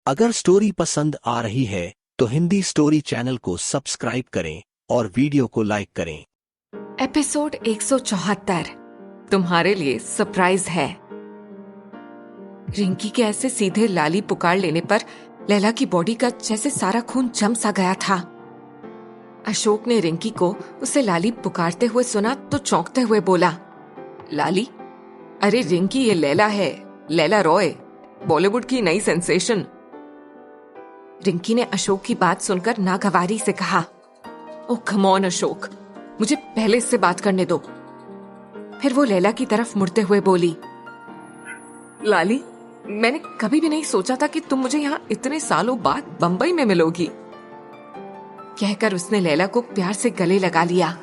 अगर स्टोरी पसंद आ रही है तो हिंदी स्टोरी चैनल को सब्सक्राइब करें और वीडियो को लाइक करें। एपिसोड 174 तुम्हारे लिए सरप्राइज है। रिंकी के ऐसे सीधे लाली पुकार लेने पर लैला की बॉडी का जैसे सारा खून जम सा गया था। अशोक ने रिंकी को उसे लाली पुकारते हुए सुना तो चौंकते हुए बोला, लाली? अरे रिंकी, ये लैला है, लैला रॉय, बॉलीवुड की नई सेंसेशन। रिंकी ने अशोक की बात सुनकर नागवारी से कहा, ओह कम ऑन अशोक, मुझे पहले इससे बात करने दो। फिर वो लैला की तरफ मुड़ते हुए बोली, लाली, मैंने कभी भी नहीं सोचा था कि तुम मुझे यहाँ इतने सालों बाद बंबई में मिलोगी। कहकर उसने लैला को प्यार से गले लगा लिया।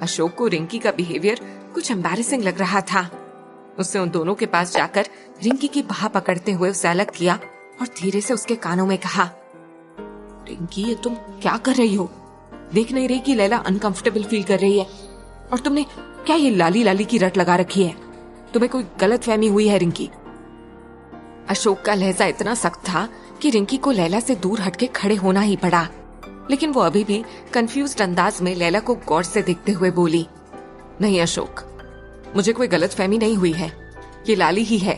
अशोक को रिंकी का बिहेवियर कुछ एम्बैरेसिंग लग रहा था। उसने उन दोनों के पास जाकर रिंकी की बाह पकड़ते हुए उसे अलग किया और धीरे से उसके कानों में कहा, रिंकी, ये तुम क्या कर रही हो? देख नहीं रही कि लैला अनकंफर्टेबल फील कर रही है? और तुमने क्या ये लाली लाली की रट लगा रखी है? तुम्हें कोई गलतफहमी हुई है रिंकी? अशोक का लहजा इतना सख्त था कि रिंकी को लैला से दूर हटके खड़े होना ही पड़ा, लेकिन वो अभी भी कंफ्यूज्ड अंदाज में लैला को गौर से देखते हुए बोली, नहीं अशोक, मुझे कोई गलतफहमी नहीं हुई है, ये लाली ही है।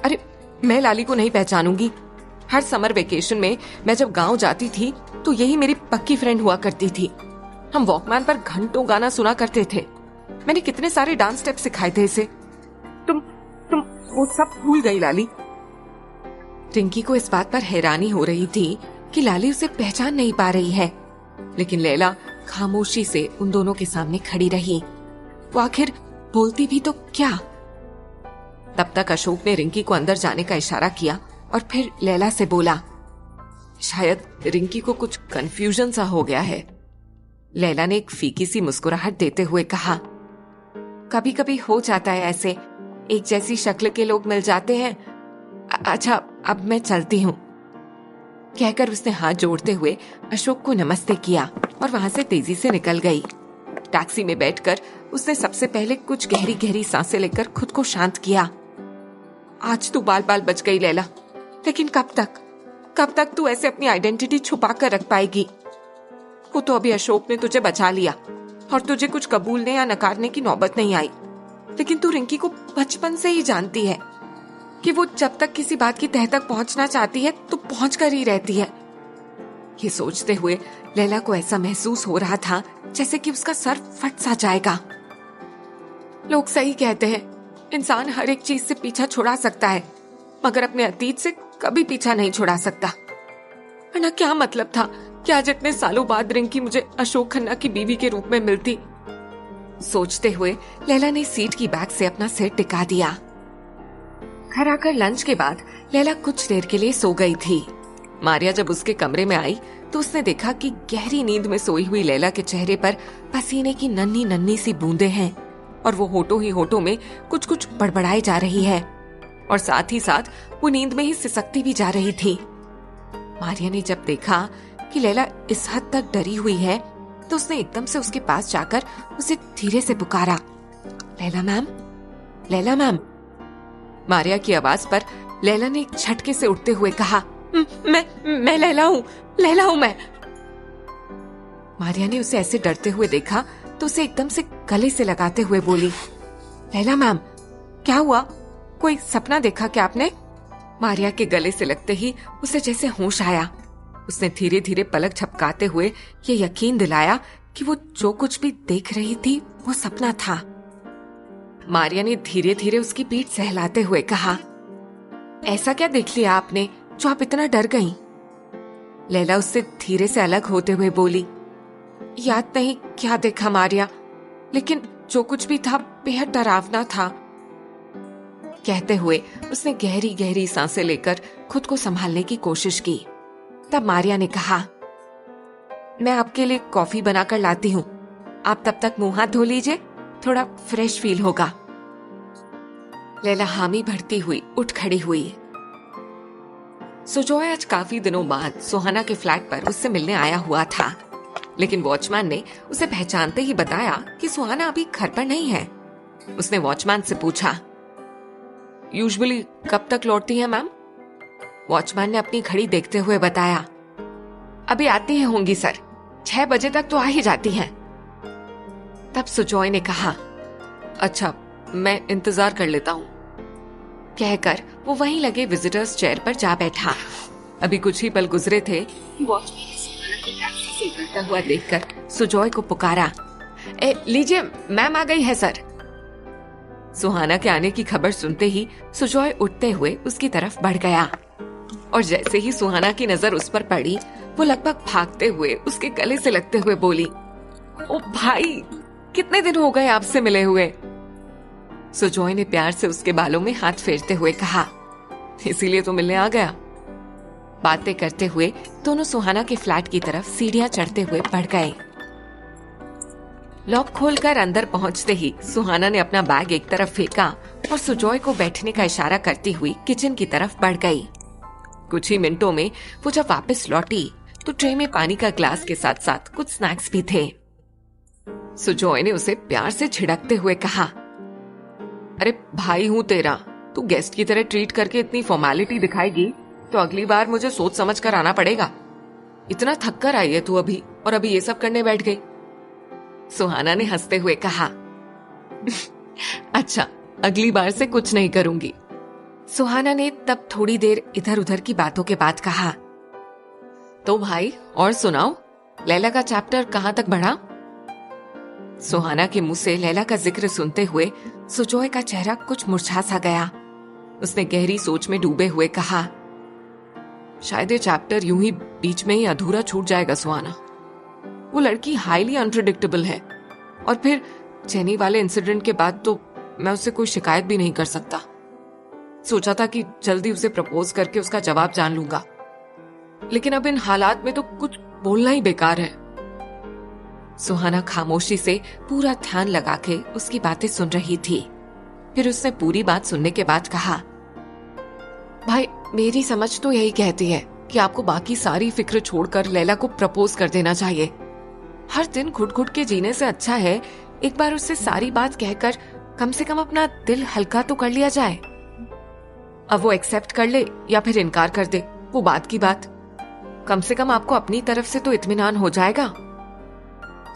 अरे मैं लाली को नहीं पहचानूंगी? हर समर वेकेशन में मैं जब गांव जाती थी तो यही मेरी पक्की फ्रेंड हुआ करती थी। हम वॉकमैन पर घंटों गाना सुना करते थे। मैंने कितने सारे डांस स्टेप सिखाए थे इसे। तुम वो सब भूल गई लाली। रिंकी को इस बात पर हैरानी हो रही थी कि लाली उसे पहचान नहीं पा रही है, लेकिन लैला खामोशी से उन दोनों के सामने खड़ी रही। वो आखिर बोलती भी तो क्या? तब तक अशोक ने रिंकी को अंदर जाने का इशारा किया और फिर लैला से बोला, शायद रिंकी को कुछ कंफ्यूजन सा हो गया है। लैला ने एक फीकी सी मुस्कुराहट देते हुए कहा, कभी कभी हो जाता है ऐसे, एक जैसी शक्ल के लोग मिल जाते हैं। अच्छा, अब मैं चलती हूँ। कहकर उसने हाथ जोड़ते हुए अशोक को नमस्ते किया और वहां से तेजी से निकल गई। टैक्सी में बैठकर उसने सबसे पहले कुछ गहरी गहरी सांसें लेकर खुद को शांत किया। आज तू बाल बाल बच गई लैला, लेकिन कब तक तू ऐसे अपनी आइडेंटिटी छुपा कर रख पाएगी? वो तो अभी अशोक ने तुझे बचा लिया और तुझे कुछ कबूलने या नकारने की नौबत नहीं आई, लेकिन तू रिंकी को बचपन से ही जानती है कि वो जब तक किसी बात की तह तक पहुंचना चाहती है तो पहुंच कर ही रहती है। ये सोचते हुए लैला को ऐसा महसूस हो रहा था जैसे कि उसका सर फट सा जाएगा। लोग सही कहते हैं, इंसान हर एक चीज से पीछा छुड़ा सकता है, मगर अपने अतीत से कभी पीछा नहीं छुड़ा सकता। वरना क्या मतलब था कि आज इतने सालों बाद रिंकी मुझे अशोक खन्ना की बीवी के रूप में मिलती। सोचते हुए लैला ने सीट की बैक से अपना सिर टिका दिया। घर आकर लंच के बाद लैला कुछ देर के लिए सो गई थी। मारिया जब उसके कमरे में आई तो उसने देखा कि गहरी नींद में सोई हुई लैला के चेहरे पर पसीने की नन्ही नन्ही सी बूंदें हैं और वो होठों ही होठों में कुछ कुछ बड़बड़ाई जा रही है और साथ ही साथ वो नींद में ही सिसकती भी जा रही थी। मारिया ने जब देखा कि लैला इस हद तक डरी हुई है तो उसने एकदम से उसके पास जाकर उसे धीरे से पुकारा, लैला मैम, लैला मैम। मारिया की आवाज पर लैला ने एक झटके से उठते हुए कहा, मैं लैला हूँ मैं। मारिया ने उसे ऐसे डरते हुए देखा तो उसे एकदम से गले से लगाते हुए बोली, लैला मैम, क्या हुआ? कोई सपना देखा क्या आपने? मारिया के गले से लगते ही उसे जैसे होश आया। उसने धीरे धीरे पलक झपकाते हुए ये यकीन दिलाया कि वो जो कुछ भी देख रही थी वो सपना था। मारिया ने धीरे धीरे उसकी पीठ सहलाते हुए कहा, ऐसा क्या देख लिया आपने जो आप इतना डर गईं? लैला उससे धीरे से अलग होते हुए बोली, याद नहीं क्या देखा मारिया, लेकिन जो कुछ भी था बेहद डरावना था। कहते हुए उसने गहरी गहरी सांसें लेकर खुद को संभालने की कोशिश की। तब मारिया ने कहा, मैं आपके लिए कॉफी बनाकर लाती हूँ, आप तब तक मुंह हाथ धो लीजिए, थोड़ा फ्रेश फील होगा। लैला हामी भरती हुई उठ खड़ी हुई। सुजॉय आज काफी दिनों बाद सुहाना के फ्लैट पर उससे मिलने आया हुआ था, लेकिन वॉचमैन ने उसे पहचानते ही बताया कि सुहाना अभी घर पर नहीं है। उसने वॉचमैन से पूछा, यूजुअली कब तक लौटती है मैम? वॉचमैन ने अपनी घड़ी देखते हुए बताया। अभी आती ही होंगी सर, 6 बजे तक तो आ ही जाती हैं। तब सुजॉय ने कहा, अच्छा मैं इंतजार कर लेता हूं। कहकर वो वहीं लगे विजिटर्स चेयर पर जा बैठा। अभी कुछ ही पल गुजरे थे कि वॉचमैन ने सुहाना को टैक्सी से उतरता हुआ देखकर सुजॉय को पुकारा, लीजिए मैम आ गई है सर। सुहाना के आने की खबर सुनते ही सुजॉय उठते हुए उसकी तरफ बढ़ गया और जैसे ही सुहाना की नजर उस पर पड़ी, वो लगभग भागते हुए उसके गले से लगते हुए बोली, ओ भाई, कितने दिन हो गए आपसे मिले हुए। सुजॉय ने प्यार से उसके बालों में हाथ फेरते हुए कहा, इसीलिए तो मिलने आ गया। बातें करते हुए दोनों सुहाना के फ्लैट की तरफ सीढ़ियां चढ़ते हुए बढ़ गए। लॉक खोलकर अंदर पहुंचते ही सुहाना ने अपना बैग एक तरफ फेंका और सुजॉय को बैठने का इशारा करती हुई किचन की तरफ बढ़ गई। कुछ ही मिनटों में वो जब वापस लौटी तो ट्रे में पानी का ग्लास के साथ साथ कुछ स्नैक्स भी थे। सुजॉय ने उसे प्यार से झिड़कते हुए कहा, अरे भाई हूं तेरा, तू गेस्ट की तरह ट्रीट करके इतनी फॉर्मेलिटी दिखाएगी तो अगली बार मुझे सोच समझ कर आना पड़ेगा। इतना थक कर आई है तू अभी, और अभी ये सब करने बैठ गई। सुहाना ने हंसते हुए कहा, अच्छा अगली बार से कुछ नहीं करूंगी। सुहाना ने तब थोड़ी देर इधर उधर की बातों के बाद कहा, तो भाई और सुनाओ, लैला का चैप्टर कहां तक बढ़ा? सुहाना के मुंह से लैला का जिक्र सुनते हुए सुजॉय का चेहरा कुछ मुरझा सा गया। उसने गहरी सोच में डूबे हुए कहा, शायद ये चैप्टर यूं ही बीच में ही अधूरा छूट जाएगा सुहाना। वो लड़की हाईली अनप्रेडिक्टेबल है, और फिर जेनी वाले इंसिडेंट के बाद तो मैं उससे कोई शिकायत भी नहीं कर सकता। सोचा था कि जल्दी उसे प्रपोज करके उसका जवाब जान लूंगा, लेकिन अब इन हालात में तो कुछ बोलना ही बेकार है। सुहाना खामोशी से पूरा ध्यान लगा के उसकी बातें सुन रही थी। फिर उसने पूरी बात सुनने के बाद कहा, भाई मेरी समझ तो यही कहती है कि आपको बाकी सारी फिक्र छोड़कर लैला को प्रपोज कर देना चाहिए। हर दिन घुट घुट के जीने से अच्छा है एक बार उससे सारी बात कहकर कम से कम अपना दिल हल्का तो कर लिया जाए। अब वो एक्सेप्ट कर ले या फिर इनकार कर दे, वो बात की बात, कम से कम आपको अपनी तरफ से तो इत्मीनान हो जाएगा।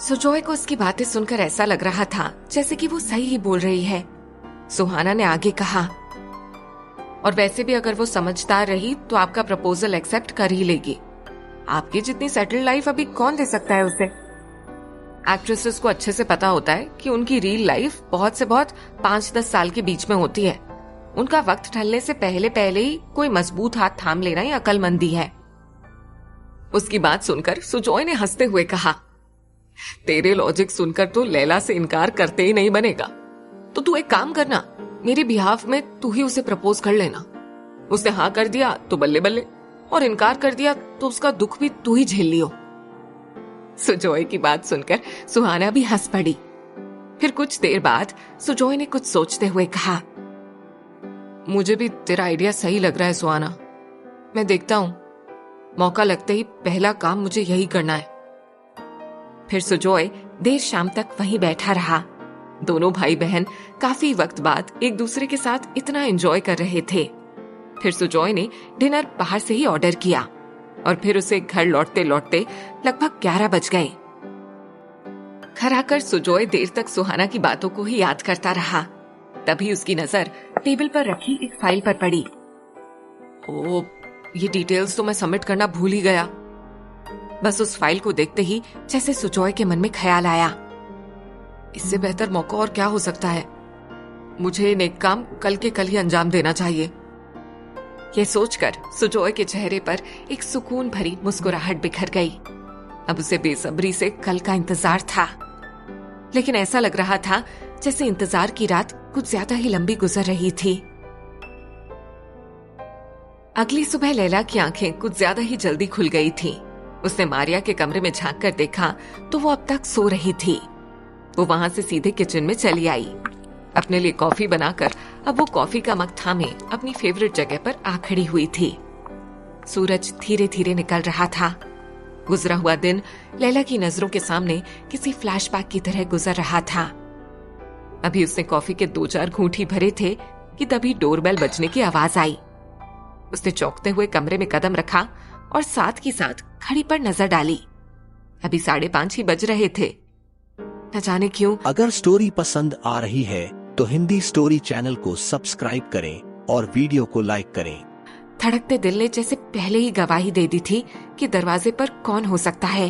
सुजॉय को उसकी बातें सुनकर ऐसा लग रहा था जैसे कि वो सही ही बोल रही है। सुहाना ने आगे कहा, और वैसे भी अगर वो समझदार रही तो आपका प्रपोजल एक्सेप्ट कर ही लेगी। आपकी जितनी सेटल्ड लाइफ अभी कौन दे सकता है उसे। एक्ट्रेसेस को अच्छे से पता होता है कि उनकी रियल लाइफ बहुत से बहुत 5-10 साल के बीच में होती है। उनका वक्त ढलने से पहले पहले ही कोई मजबूत हाथ थाम लेना ही अक्लमंदी है। उसकी बात सुनकर सुजॉय ने हंसते हुए कहा, तेरे लॉजिक सुनकर तो लैला से इनकार करते ही नहीं बनेगा। तो तू एक काम करना, मेरे बिहाफ में तू ही उसे प्रपोज कर लेना। उसने हाँ कर दिया तो बल्ले बल्ले, और इनकार कर दिया तो उसका दुख भी तू ही झेल लियो। सुजॉय की बात सुनकर सुहाना भी हंस पड़ी। फिर कुछ देर बाद सुजॉय ने कुछ सोचते हुए कहा, मुझे भी तेरा आइडिया सही लग रहा है सुहाना, मैं देखता हूं, मौका लगते ही पहला काम मुझे यही करना है। फिर सुजॉय देर शाम तक वहीं बैठा रहा। दोनों भाई बहन काफी वक्त बाद एक दूसरे के साथ इतना एंजॉय कर रहे थे। फिर सुजॉय ने डिनर बाहर से ही ऑर्डर किया और फिर उसे घर लौटते लौटते लगभग 11 बज गए। घर आकर सुजॉय देर तक सुहाना की बातों को ही याद करता रहा। तभी उसकी नजर टेबल पर रखी एक फाइल पर पड़ी। ओ, ये डिटेल्स तो मैं सबमिट करना भूल ही गया। बस उस फाइल को देखते ही जैसे सुजॉय के मन में ख्याल आया, इससे बेहतर मौका और क्या हो सकता है। मुझे नेक काम कल के कल ही अंजाम देना चाहिए। यह सोचकर सुजॉय के चेहरे पर एक सुकून भरी मुस्कुराहट बिखर गई। अब उसे बेसब्री से कल का इंतजार था, लेकिन ऐसा लग रहा था जैसे इंतजार की रात कुछ ज्यादा ही लंबी गुजर रही थी। अगली सुबह लैला की आंखें कुछ ज्यादा ही जल्दी खुल गई थी। उसने मारिया के कमरे में झांक कर देखा तो वो अब तक सो रही थी। वो वहां से सीधे किचन में चली आई। अपने लिए कॉफी बनाकर अब वो कॉफी का मग थामे अपनी फेवरेट जगह पर आ खड़ी हुई थी। सूरज धीरे धीरे निकल रहा था। गुजरा हुआ दिन लैला की नजरों के सामने किसी फ्लैशबैक की तरह गुजर रहा था। अभी उसने कॉफी के 2-4 घूंट ही भरे थे कि तभी डोरबेल बजने की आवाज आई। उसने चौंकते हुए कमरे में कदम रखा और साथ ही साथ घड़ी पर नजर डाली। अभी 5:30 ही बज रहे थे। न जाने क्यों। अगर स्टोरी पसंद आ रही है तो हिंदी स्टोरी चैनल को सब्सक्राइब करें और वीडियो को लाइक करें। धड़कते दिल ने जैसे पहले ही गवाही दे दी थी कि दरवाजे पर कौन हो सकता है।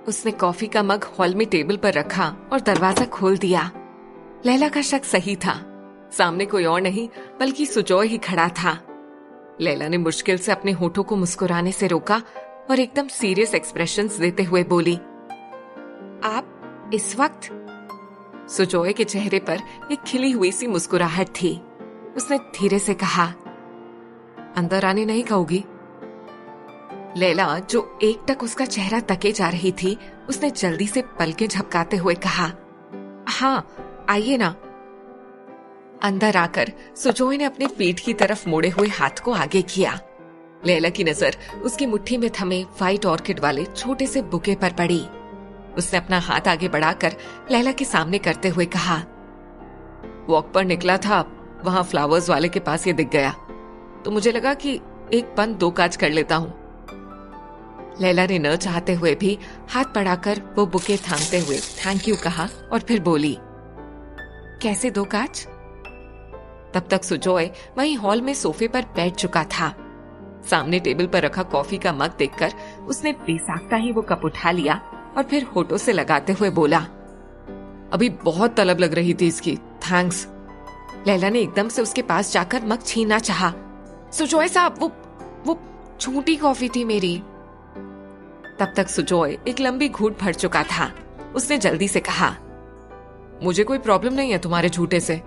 उसने कॉफी का मग हॉल में टेबल पर रखा और दरवाजा खोल दिया। लैला का शक सही था। सामने कोई और नहीं बल्कि सुजॉय ही खड़ा था। लैला ने मुश्किल से अपने होठों को मुस्कुराने से रोका और एकदम सीरियस एक्सप्रेशंस देते हुए बोली, आप इस वक्त? सुजॉय के चेहरे पर एक खिली हुई सी मुस्कुराहट थी। उसने धीरे से कहा, अंदर आने नहीं कहोगी? लैला, जो एकटक उसका चेहरा तके जा रही थी, उसने जल्दी से पलकें झपकाते हुए कहा, हाँ आइए ना। अंदर आकर सुजॉय ने अपने पीठ की तरफ मोड़े हुए हाथ को आगे किया। लैला की नजर उसकी मुट्ठी में थमे व्हाइट ऑर्किड वाले छोटे से बुके पर पड़ी। उसने अपना हाथ आगे बढ़ाकर लैला के सामने करते हुए कहा, वॉक पर निकला था, वहां फ्लावर्स वाले के पास ये दिख गया, तो मुझे लगा कि एक बंद दो काज कर लेता हूं। लैला ने न चाहते हुए भी हाथ बढ़ाकर वो बुके थामते हुए थैंक यू कहा और फिर बोली, कैसे दो काज? तब तक सुजॉय वहीं हॉल में सोफे पर बैठ चुका था। सामने टेबल पर रखा कॉफी का मग देखकर उसने बेसाख्ता ही वो कप उठा लिया और फिर होठों से लगाते हुए बोला, अभी बहुत तलब लग रही थी इसकी, थैंक्स। लैला ने एकदम से उसके पास जाकर मग छीनना चाहा। सुजॉय साहब, वो छोटी कॉफी थी मेरी। तब तक सुजॉय एक लंबी घूंट भर चुका था। उसने जल्दी से कहा, मुझे कोई प्रॉब्लम नहीं है तुम्हारे झूठे से।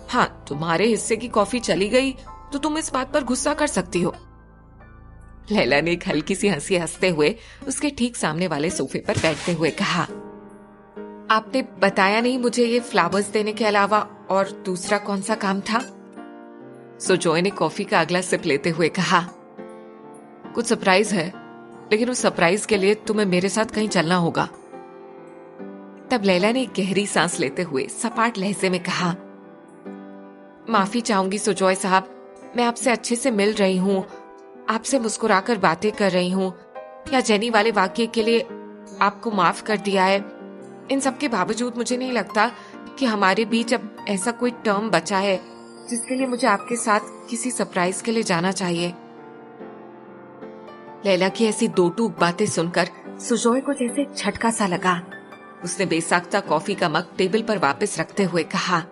हाँ, तुम्हारे हिस्से की कॉफी चली गई तो तुम इस बात पर गुस्सा कर सकती हो। लैला ने एक हल्की सी हंसी हंसते हुए उसके ठीक सामने वाले सोफे पर बैठते हुए कहा, आपने बताया नहीं मुझे ये फ्लावर्स देने के अलावा और दूसरा कौन सा काम था? सुजॉय ने कॉफी का अगला सिप लेते हुए कहा, कुछ सरप्राइज है, लेकिन उस सरप्राइज के लिए तुम्हें मेरे साथ कहीं चलना होगा। तब लैला ने एक गहरी सांस लेते हुए सपाट लहजे में कहा, माफी चाहूंगी सुजॉय साहब, मैं आपसे अच्छे से मिल रही हूँ, आपसे मुस्कुराकर बातें कर रही हूँ, या जेनी वाले वाक्य के लिए आपको माफ कर दिया है। इन सब के बावजूद मुझे नहीं लगता कि हमारे बीच अब ऐसा कोई टर्म बचा है जिसके लिए मुझे आपके साथ किसी सरप्राइज के लिए जाना चाहिए। लैला की ऐसी दो टूक बातें सुनकर सुजॉय को जैसे झटका सा लगा। उसने बेसाख्ता कॉफी का मग टेबल पर वापस रखते हुए कहा,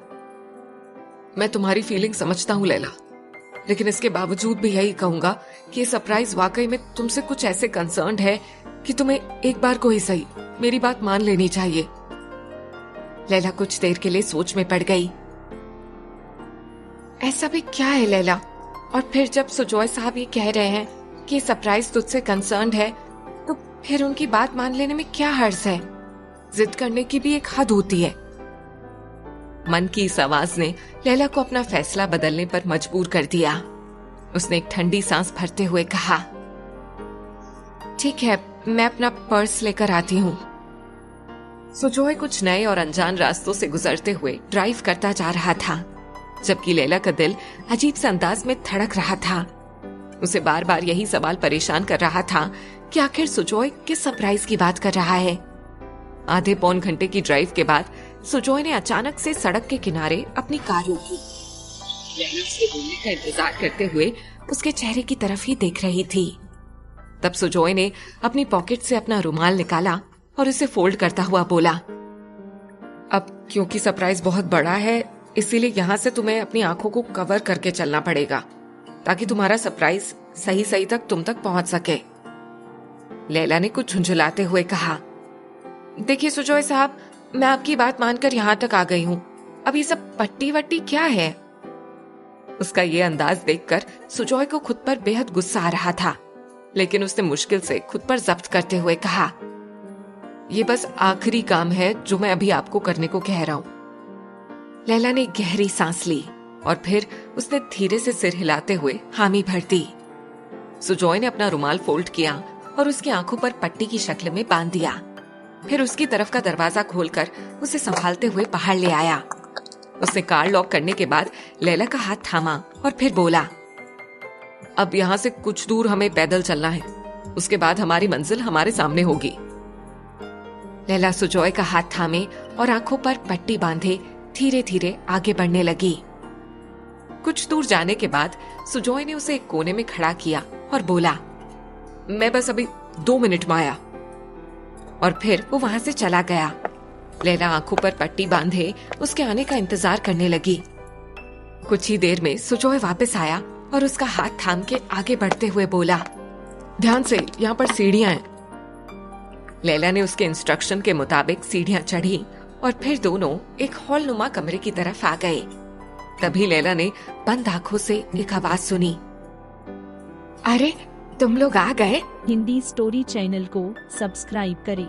मैं तुम्हारी फीलिंग समझता हूँ लैला, लेकिन इसके बावजूद भी यही कहूंगा कि ये सरप्राइज वाकई में तुमसे कुछ ऐसे कंसर्न्ड है कि तुम्हें एक बार को ही सही मेरी बात मान लेनी चाहिए। लैला कुछ देर के लिए सोच में पड़ गई। ऐसा भी क्या है लैला? और फिर जब सुजॉय साहब ये कह रहे हैं कि ये सरप्राइज तुझसे कंसर्न्ड है, तो फिर उनकी बात मान लेने में क्या हर्ज है? जिद करने की भी एक हद होती है। मन की इस आवाज ने लैला को अपना फैसला बदलने पर मजबूर कर दिया। उसने एक ठंडी सांस भरते हुए कहा, ठीक है, मैं अपना पर्स लेकर आती हूँ। सुजॉय कुछ नए और अनजान रास्तों से गुजरते हुए ड्राइव करता जा रहा था, जबकि लैला का दिल अजीब से अंदाज में धड़क रहा था। उसे बार बार यही सवाल परेशान कर रहा था कि आखिर सुजॉय किस सरप्राइज की बात कर रहा है। आधे पौन घंटे की ड्राइव के बाद सुजॉय ने अचानक से सड़क के किनारे अपनी कार रोकी। लैला उसके बोलने का इंतजार करते हुए उसके चेहरे की तरफ ही देख रही थी। तब सुजॉय ने अपनी पॉकेट से अपना रुमाल निकाला और उसे फोल्ड करता हुआ बोला, अब क्योंकि सरप्राइज बहुत बड़ा है, इसीलिए यहाँ से तुम्हें अपनी आंखों को कवर करके चलना पड़ेगा ताकि तुम्हारा सरप्राइज सही सही तक तुम तक पहुंच सके। लैला ने कुछ झुंझुलाते हुए कहा, देखिए सुजॉय साहब, मैं आपकी बात मानकर यहाँ तक आ गई हूँ, अब ये सब पट्टी वट्टी क्या है? उसका ये अंदाज देखकर सुजॉय को खुद पर बेहद गुस्सा आ रहा था, लेकिन उसने मुश्किल से खुद पर जब्त करते हुए कहा, ये बस आखिरी काम है जो मैं अभी आपको करने को कह रहा हूँ। लैला ने गहरी सांस ली और फिर उसने धीरे से सिर हिलाते हुए हामी भर दी। सुजॉय ने अपना रुमाल फोल्ड किया और उसकी आंखों पर पट्टी की शक्ल में बांध दिया। फिर उसकी तरफ का दरवाजा खोलकर उसे संभालते हुए बाहर ले आया। उसने कार लॉक करने के बाद लैला का हाथ थामा और फिर बोला, अब यहाँ से कुछ दूर हमें पैदल चलना है, उसके बाद हमारी मंजिल हमारे सामने होगी। लैला सुजॉय का हाथ थामे और आंखों पर पट्टी बांधे धीरे धीरे आगे बढ़ने लगी। कुछ दूर जाने के बाद सुजॉय ने उसे एक कोने में खड़ा किया और बोला, मैं बस अभी 2 मिनट में आया। और फिर वो वहां से चला गया। लैला आंखों पर पट्टी बांधे उसके आने का इंतजार करने लगी। कुछ ही देर में सुजॉय वापस आया और उसका हाथ थाम के आगे बढ़ते हुए बोला, ध्यान से, यहाँ पर सीढ़ियां हैं। लैला ने उसके इंस्ट्रक्शन के मुताबिक सीढ़ियां चढ़ी और फिर दोनों एक हॉल नुमा कमरे की तरफ आ गए। तभी लैला ने बंद आंखों से एक आवाज सुनी, अरे तुम लोग आ गए। हिंदी स्टोरी चैनल को सब्सक्राइब करें।